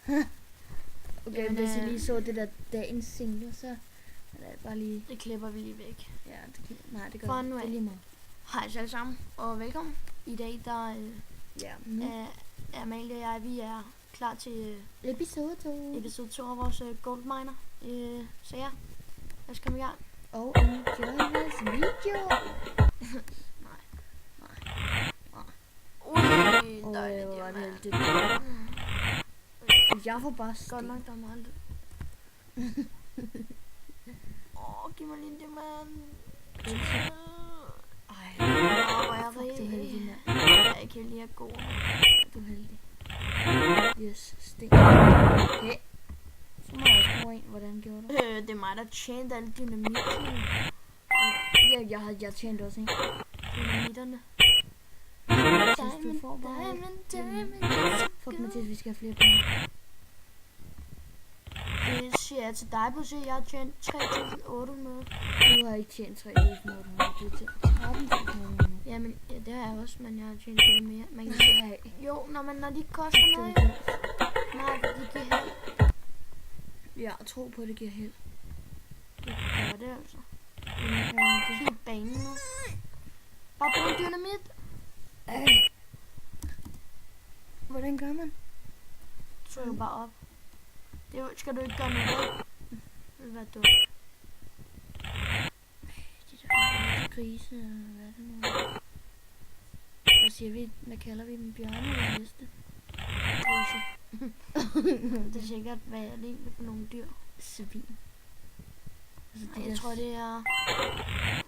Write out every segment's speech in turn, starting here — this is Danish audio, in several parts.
Okay, Jamen, hvis I lige så det der dagens single, så er det bare lige... Det klipper vi lige væk. Ja, nej, det gør For det. nu Det er af. lige meget. Hej alle sammen, og velkommen. I dag, der Ja, nu. er Amalie og jeg, vi er klar til Episode 2. episode 2 af vores Goldminer. Så ja, lad os komme i gang. Og enjoy this video. Ui, dejligt, Hvor var det jamen. heldigt. Jeg får bare sten. Godt nok, der er meget lidt. Giv mig lige det, mand. Ej, Hvor er jeg fuck, du er heldig, mand. Jeg kan lige gå. Du er heldig. Yes, sten. Okay. Så må jeg også bruge en. Hvordan gjorde du? Det er mig, der tjente alle dynamitterne. Ja, jeg tjente også en. Dynamitterne. Jeg synes, du får bare fuck Mathias, vi skal have flere penge. Det siger jeg til dig, på se, jeg har tjent 3.800. Du har ikke tjent 3.800, du har tjent 13.800. Jamen, ja, det har jeg også, men jeg har tjent lidt mere. Man kan sige, Nej, jo, når de koster noget, jo. Nej, de giver held. ja, tro på, det giver held. Det gør det altså. Kig banen nu. Bare brug dynamit. Hvordan gør man? Trykker bare op. Det skal du ikke gøre noget ved. Det vil være dumt. De der grise, hvad er det nu? Hvad siger vi? Hvad kalder vi dem? Bjørne eller heste? Grise. Det er sikkert, hvad er det egentlig for nogle dyr. Svin. Altså, Ej, jeg tror, det er...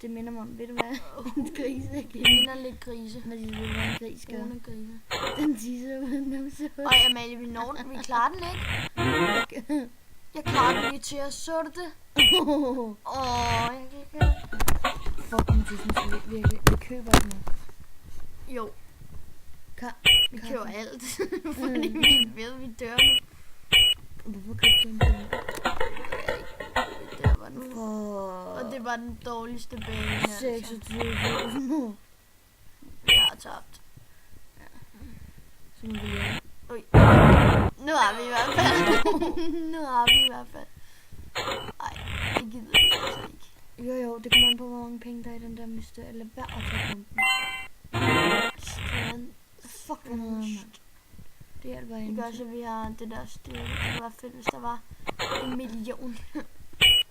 det minder mig om, ved du hvad? En grise, Det ikke? ligner lidt grise. Når de ved, hvad en gris gør. Brune grise. Den tisser uden numse. Og Amalie, vi når den. Vi klarer den ikke. Jeg klarer den lige til at sutte det. Jeg kan ikke høre. Fuck, den tisser virkelig. Vi køber ikke noget. Jo, vi Kaffe. køber alt. Fordi vi ved, vi dør nu. Hvorfor købte du en bane? Det var den. For Og det var den dårligste bane her. 26.000. Jeg har tabt. Så må vi lave. Nu har vi i hvert fald. Ej, det gider vi altså ikke. Jo, det kommer an på, hvor mange penge der er i den der mysterie. Lad være at tage pumpen. Strand. Fuck, hvor noget, mand. Det er alt, hvad jeg Det gør så, at vi har det der stykke. Det var fedt, hvis der var 1 million.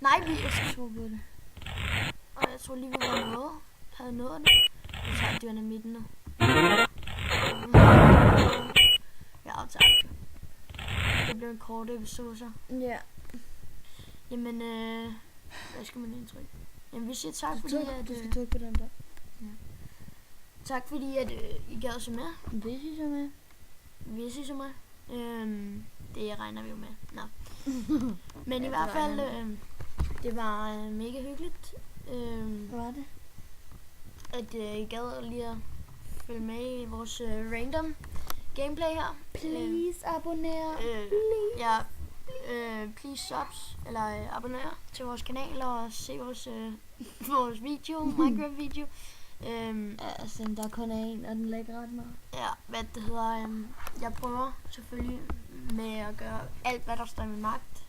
Nej, jeg tro på det. Og jeg tror lige, vi var noget. Havde noget af det. Jeg tager dynamitten nu. Jeg har tabt. Det blev en kort episode så. Ja. Jamen, hvad skal man indtrykke? Jamen, vi siger tak, fordi at... Du skal trykke på den der. Tak fordi, at I gad så med. Det synes jeg med. Hvis I så med. Det regner vi jo med. Nå. Men Ja, i hvert det fald, regner det var mega hyggeligt. Hvad var det? At I gad lige at følge med i vores random gameplay her. Please abonner. Ja, please subs, eller abonner til vores kanal og se vores, vores video, Minecraft video. Altså, der kun er en, og den lægger ret meget. Ja, hvad det hedder, jeg prøver selvfølgelig med at gøre alt, hvad der står i min magt,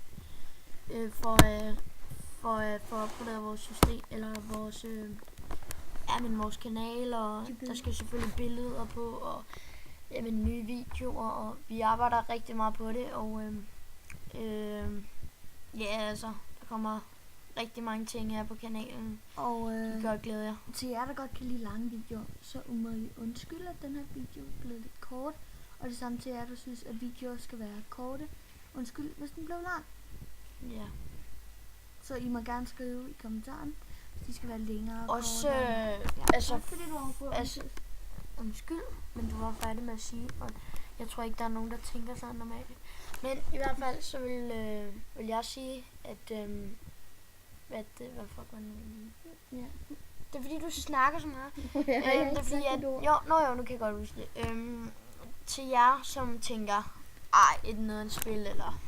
for at opgradere vores system, eller vores, vores kanal, og der skal selvfølgelig billeder på, og nye videoer, og vi arbejder rigtig meget på det, og altså, der kommer rigtig mange ting her på kanalen. Og Det gør glæde jer. til jer, der godt kan lide lange videoer, så må I undskylde, at den her video er blevet lidt kort. Og det samme til jer, der synes, at videoer skal være korte. Undskyld, hvis den blev lang. Ja. Så I må gerne skrive i kommentaren, hvis de skal være længere og Også, kortere. altså, tak fordi du har fået undskyld, men du var færdig med at sige, og jeg tror ikke, der er nogen, der tænker sådan normalt. Men i hvert fald, så vil jeg sige, at, hvad fuck var det nu? Ja. Det er fordi, du snakker så meget. Jeg har ikke Det er fordi, sagt at, et ord. jo, nu kan jeg godt huske det. Til jer, som tænker, ej, et nedspil, eller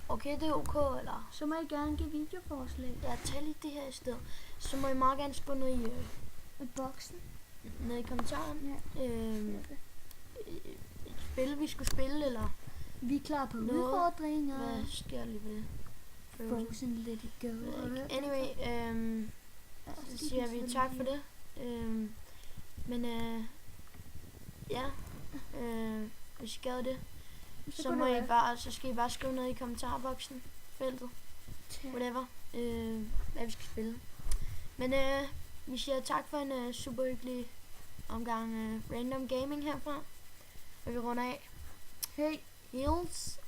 okay, det er ok, eller Så må I gerne give videoforslag ja, tag lige det her i stedet. Så må I meget gerne spørge noget i i boksen. nede i kommentaren. Ja. Et spil, vi skulle spille, eller Vi klar på Noget. udfordringer. Hvad sker der lige ved det? Frozen Let It Go. Har du hørt den Anyway, før? Ja, så siger vi tak for det. Men ja, hvis I gad det, så kunne må det I være. bare, så skal I bare skrive ned i kommentarboksen, feltet, whatever, hvad vi skal spille. Men vi siger tak for en super hyggelig omgang random gaming herfra, og vi runder af. Hey. Heels.